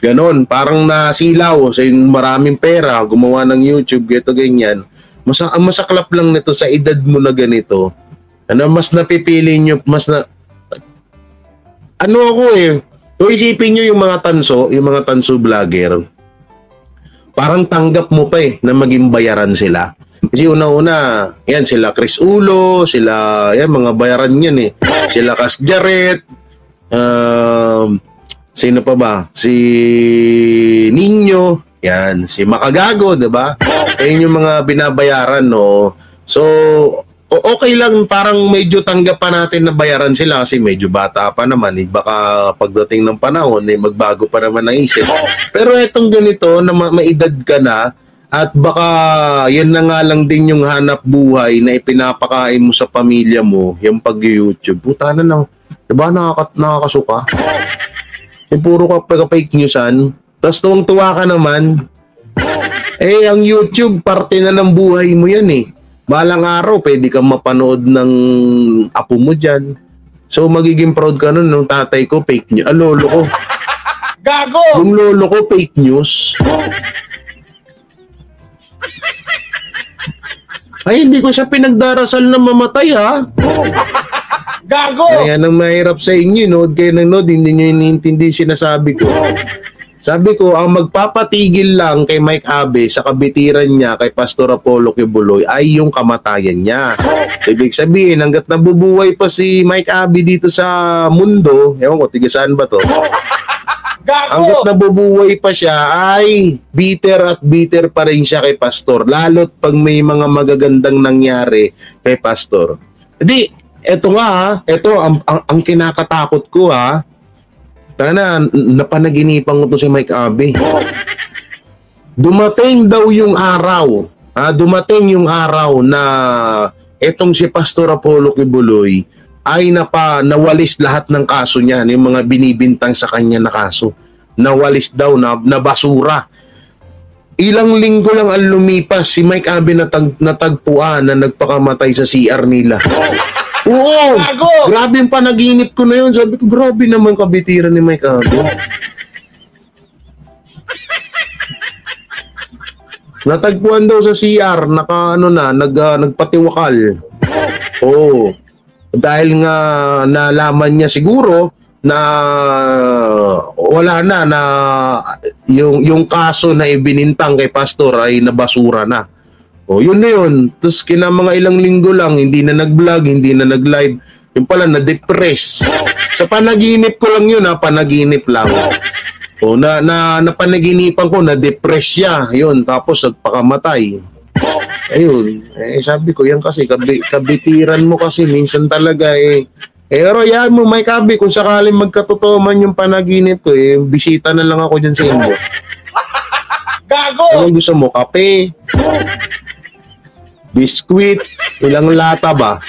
S2: Ganon, parang nasilaw sa maraming pera, gumawa ng YouTube, ganyan. Ang masaklap lang nito sa edad mo na ganito, mas napipili nyo, isipin nyo yung mga tanso vlogger, parang tanggap mo pa na maging bayaran sila. Kasi una-una, yan, sila Chris Ulo, sila, yan, mga bayaran yan Sila Cas Jaret, sino pa ba? Si Nino, yan, si Makagago, diba? Ayun yung mga binabayaran, So, okay lang, parang medyo tanggap pa natin na bayaran sila kasi medyo bata pa naman. Baka pagdating ng panahon, magbago pa naman ang isip. Pero etong ganito, na maedad ka na, at baka yan na nga lang din yung hanap buhay na ipinapakain mo sa pamilya mo, yung pag-YouTube. Puta na lang, diba nakakasuka? Yung puro ka fake newsan, tapos tuwang-tuwa ka naman. Ang YouTube, parte na ng buhay mo yan Balang araw, pwede kang mapanood ng apo mo dyan. So, magiging proud ka nun ng tatay ko, fake news. Lolo ko.
S3: Gago!
S2: Yung lolo ko, fake news. Ay, hindi ko siya pinagdarasal na mamatay,
S3: Gago!
S2: Kaya nang mahirap sa inyo, nood kayo ng nood, hindi nyo iniintindi sinasabi ko. Sabi ko, ang magpapatigil lang kay Mike Abe sa kabitiran niya kay Pastor Apollo Quiboloy ay yung kamatayan niya. Ibig sabihin, hanggat nabubuhay pa si Mike Abe dito sa mundo, ewan ko, tiga saan ba to? Hanggat nabubuhay pa siya ay bitter at bitter pa rin siya kay Pastor. Lalo't pag may mga magagandang nangyari kay Pastor. Hindi, eto nga ang kinakatakot ko napanaginipan ko to si Mike Abe. Dumating daw yung araw, dumating yung araw na etong si Pastor Apollo Quiboloy ay nawalis lahat ng kaso niya, yung mga binibintang sa kanya na kaso. Nawalis daw, na basura. ilang linggo lang ang lumipas, si Mike Abe natagpuan na nagpakamatay sa CR nila. Oo!
S3: Gago!
S2: Grabe yung panaginip ko na yun. Sabi ko, grabe naman kabitiran ni Mike Abe. Natagpuan daw sa CR, nagpatiwakal. Oo. Dahil nga nalaman niya siguro na wala na yung kaso na ibinintang kay pastor ay nabasura na. O yun na yun. Tapos mga ilang linggo lang, hindi na nag-vlog, hindi na nag-live. Yung pala na-depress. Sa panaginip ko lang yun panaginip lang. O napanaginipan ko, na-depress siya. Yun, tapos nagpakamatay. Ayun. Sabi ko, yan kasi, kabitiran mo kasi, minsan talaga pero yan mo, Mike Abe, kung sakaling magkatotoo man yung panaginip ko, bisita na lang ako dyan sa inyo.
S3: Gago!
S2: Anong gusto mo? Kape? Biskuit? Ilang lata ba?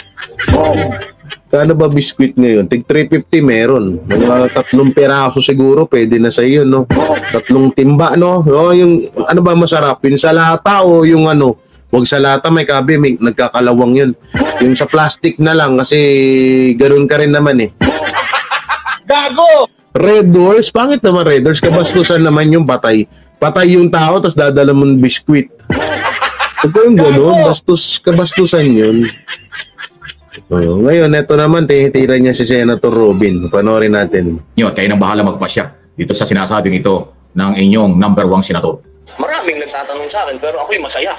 S2: Kano ba biskuit ngayon? Tig 350 meron. Mga 3 peraso siguro, pwede na sa iyo, no? 3 timba, no? Yung, ano ba masarap? Yung sa lata o yung ano? Huwag sa lata, Mike Abe, nagkakalawang yun. Yung sa plastic na lang, kasi ganun ka rin naman eh.
S3: Gago!
S2: Red Doors? Pangit naman Red Doors. Kabastusan naman yung patay. Patay yung tao, tapos dadala mo ng biskuit. Huwag yung ganun. Kabastusan yun. Ngayon, eto naman, tinitira niya si Senator Robin. Panoorin natin.
S4: Yun, kayo nang bahala magpasya dito sa sinasabing ito ng inyong number 1 senador.
S6: Maraming nagtatanong sa akin, pero ako'y masaya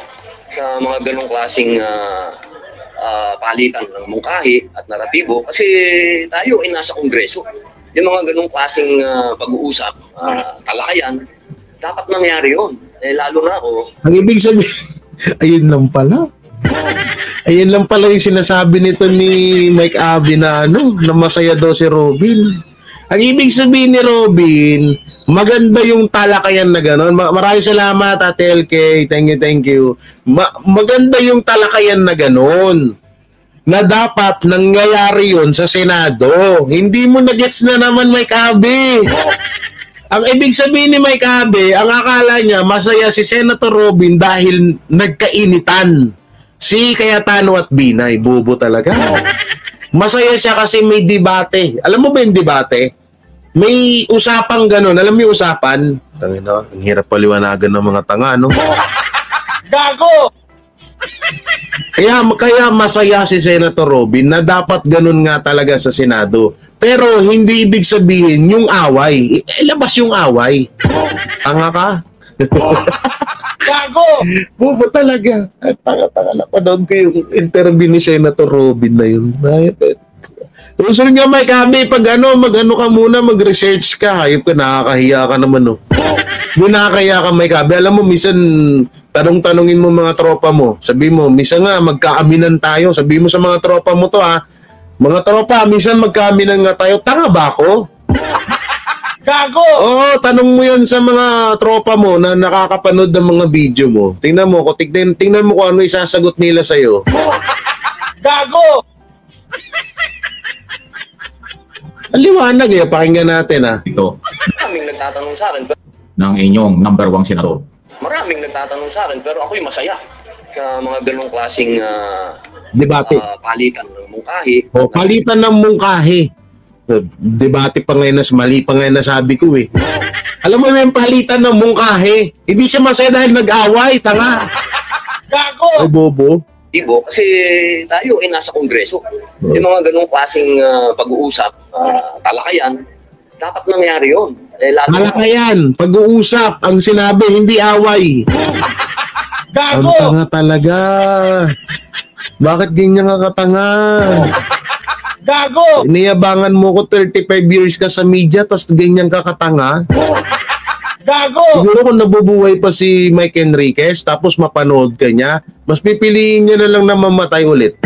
S6: sa mga ganong klaseng palitan ng mungkahi at naratibo kasi tayo ay nasa Kongreso. Yung mga ganong klaseng pag-uusap, talakayan, dapat nangyari yun. Lalo na ako.
S2: Ang ibig sabihin, ayun lang pala. Ayun lang pala yung sinasabi nito ni Mike Abe na na masaya daw si Robin. Ang ibig sabihin ni Robin, maganda yung talakayan na gano'n. Maraming salamat, Ate LK. Thank you. Maganda yung talakayan na gano'n. Na dapat nangyayari yun sa Senado. Hindi mo na-gets na naman, Mike Abe. Ang ibig sabihin ni Mike Abe, ang akala niya, masaya si Senator Robin dahil nagkainitan. Si Cayetano at Binay. Bobo talaga. Masaya siya kasi may debate. Alam mo ba yung debate? May usapang gano'n. Alam mo yung usapan? Ang hirap paliwanagan ng mga tanga, no?
S3: Gago!
S2: Kaya masaya si Senator Robin na dapat gano'n nga talaga sa Senado. Pero hindi ibig sabihin yung away. Labas yung away. Tanga ka?
S3: Gago!
S2: Bobo talaga. Tanga-tanga na pa doon kayo interview ni Senator Robin na yun. Usunod nga, Mike Abe, pag mag-ano ka muna, mag-research ka. Hayop ka, nakakahiya ka naman, no? Kung nakakahiya ka, Mike Abe, alam mo, minsan, tanong-tanongin mo mga tropa mo. Sabi mo, minsan nga, magkaaminan tayo. Sabi mo sa mga tropa mo to, ha? Mga tropa, minsan magkaaminan nga tayo. Tanga ba ako?
S3: Gago!
S2: Oo, tanong mo yun sa mga tropa mo na nakakapanood ng mga video mo. Tingnan mo kung ano isasagot nila sa'yo.
S3: Gago!
S2: Ang liwanag pakinggan natin
S4: Ito
S6: Maraming nagtatanong sa akin,
S4: ng inyong number 1 senador.
S6: maraming nagtatanong sa akin, pero ako'y masaya sa mga ganong klaseng
S2: Debate.
S6: palitan ng mungkahi.
S2: Palitan ng mungkahi. Debate pa ngayon mali pa ngayon nasabi ko eh. Alam mo yung palitan ng mungkahi. Hindi siya masaya dahil nag-away, tanga.
S3: Gago!
S2: Ay, bobo.
S6: Ibo, kasi tayo ay nasa Kongreso. Yung mga ganong klaseng pag-uusap, talakayan, dapat nangyari yun. Lalo
S2: Malakayan, pag-uusap, ang sinabi, hindi away. Ang
S3: Gago!
S2: tanga talaga. Bakit ganyan ka katanga?
S3: Gago!
S2: Iniyabangan mo ko 35 years ka sa media tapos ganyan ka katanga.
S3: Gago!
S2: Siguro kung nabubuhay pa si Mike Enriquez tapos mapanood ka niya, mas pipiliin niya na lang na mamatay ulit.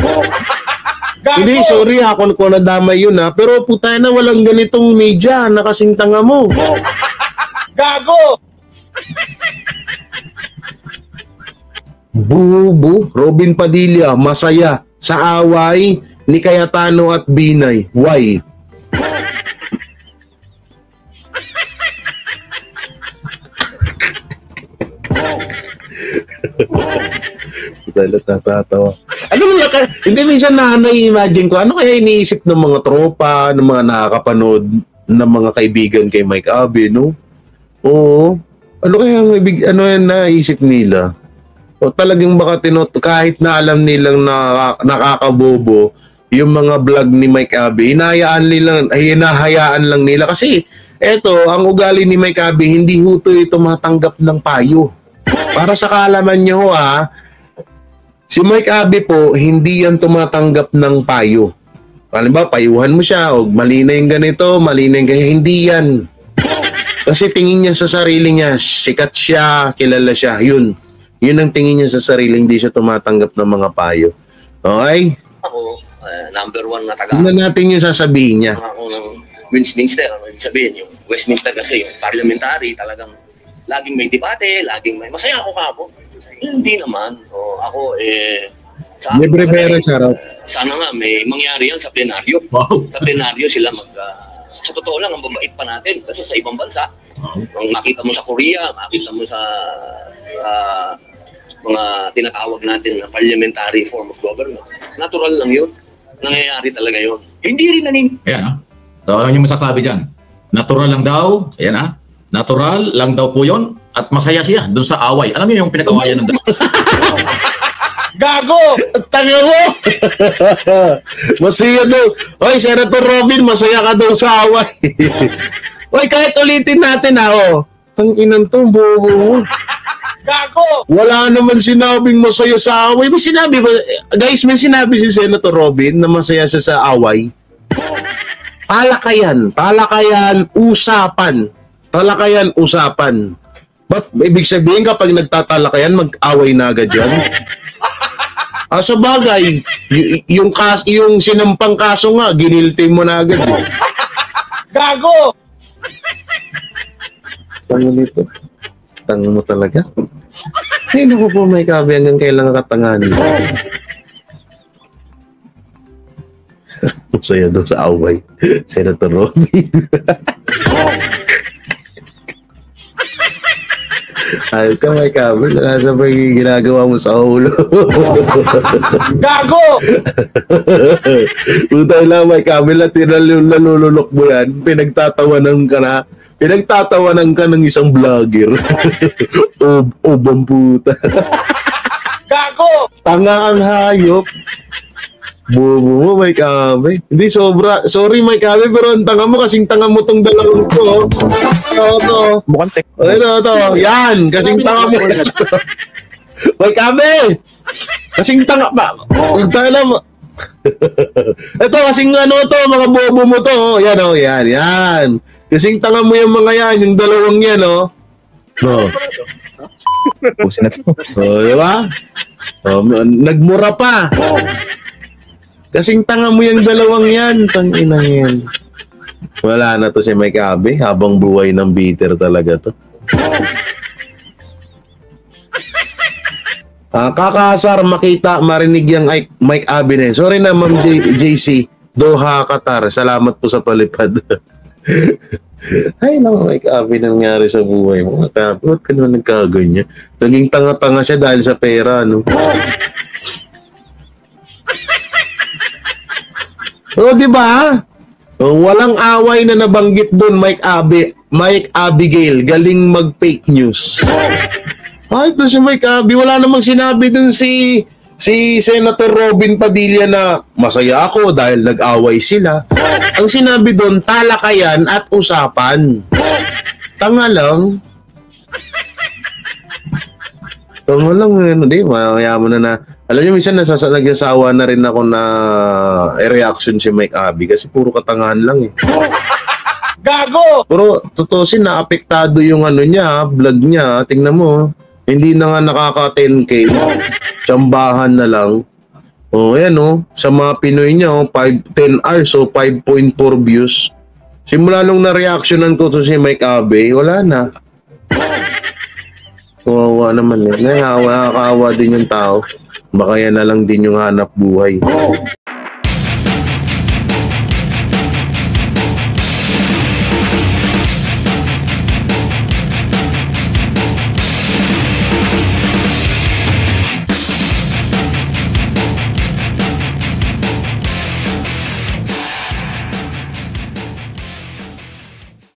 S3: Gago!
S2: Hindi, sorry kung nadamay yun pero puta na walang ganitong media na kasing tanga mo.
S3: Gago!
S2: Bubu, Robin Padilla, masaya sa away ni Cayetano at Binay. Why? Dahil natatawa. Ano mo hindi minsan na-imagine ko, ano kaya iniisip ng mga tropa, ng mga nakakapanood, ng mga kaibigan kay Mike Abe, no? Oo. Ano kaya ano yan naisip nila? O talagang baka kahit na alam nilang nakakabobo yung mga vlog ni Mike Abe, hinahayaan lang nila. Kasi eto, ang ugali ni Mike Abe, hindi huto tumatanggap ng payo. Para sa kaalaman nyo si Mike Abe po, hindi yan tumatanggap ng payo. Halimbawa, payuhan mo siya, o mali na yung ganito, mali na yung ganito. Hindi yan. Kasi tingin niya sa sarili niya, sikat siya, kilala siya. Yun ang tingin niya sa sarili, hindi siya tumatanggap ng mga payo. Okay?
S6: Ako, number 1 na taga.
S2: Tingnan natin yung sasabihin niya.
S6: Ako ng Westminster, ano yung sabihin? Yung Westminster kasi, yung parliamentary, talagang laging may debate, laging may... Masaya ako kapo. Hindi naman. O, ako,
S2: Libre pera siya raw.
S6: Sana nga may mangyari yan sa plenaryo.
S4: Wow.
S6: Sa plenaryo sila sa totoo lang, ang babait pa natin. Kasi sa ibang bansa, ang makita mo sa Korea, makita mo sa mga tinatawag natin na parliamentary form of government. Natural lang yun. Nangyayari talaga yun. Hindi rin
S4: Ayan So ano yung masasabi dyan? Natural lang daw. Ayan Natural lang daw po yun. At masaya siya doon sa away. Alam niyo yung pinag-awayan ng
S3: Gago!
S2: Tanga mo! Masaya daw. Oy, Senator Robin, masaya ka daw sa away. Oy, kahit ulitin natin Tanginan to, bobo mo.
S3: Gago!
S2: Wala naman sinabing masaya sa away. May sinabi ba? Guys, may sinabi si Senator Robin na masaya siya sa away. Talakayan, usapan. Ba't ibig sabihin kapag nagtatalakayan, mag-away na agad yan? Sa bagay, yung sinampang kaso nga, ginilty mo na agad.
S3: Gago!
S2: Tango nito. Tango mo talaga. Ay, naku po, Mike Abe, hanggang kailan katangahan. Masaya daw sa away. Senator Robin. Ayun ka, Mike Abe. Nasa ba yung ginagawa mo sa ulo?
S3: Gago!
S2: Utay lang, Mike Abe. Nalululok mo yan. Pinagtatawanan ka ng isang vlogger. Obang puta.
S3: Gago!
S2: Tanga ang hayop. Bobo mo, Mike Abe. Hindi sobra. Sorry, Mike Abe, pero ang tanga mo kasing tanga mo tong dalawang to. Ito.
S7: Mukhang tek.
S2: Ito. Yan. Kasing tanga mo. Mike Abe! Kasing tanga ba? Tanga mo. Ito, kasing mga bobo mo to. Yan. Kasing tanga mo yung mga yan, yung dalawang yan,
S7: Pusin na to.
S2: Diba? Nagmura pa. Kasing tanga mo yung dalawang yan. Tangina yan. Wala na to si Mike Abe. Habang buhay ng bitter talaga to. Kakasar makita, marinig yung Mike Abe na yun. Sorry na, Ma'am JC. Doha, Qatar. Salamat po sa palipad. Ay, Mike Abe nangyari sa buhay mo. Ba't ka naman nagkaganyan? Naging tanga-tanga siya dahil sa pera, no? Di ba? Walang away na nabanggit doon, Mike Abigail. Galing mag-fake news. Ito si Mike Abe. Wala namang sinabi doon si Senator Robin Padilla na masaya ako dahil nag-away sila. Ang sinabi doon, talakayan at usapan. Tanga lang. Tama lang, hindi, mayaman na. Alam niyo, minsan nagsasawa na rin ako na reaction si Mike Abe kasi puro katangahan lang
S3: Gago!
S2: Pero tutusin na apektado yung vlog niya. Tingnan mo, hindi na nga nakaka 10K. Tsambahan na lang. Ayan sa mga Pinoy niya, 10 hours, 5.4 views. Simula nung na-reactionan ko to si Mike Abe, wala na. Kawawa naman nakakaawa din yung tao. Baka yan na lang din yung hanap buhay.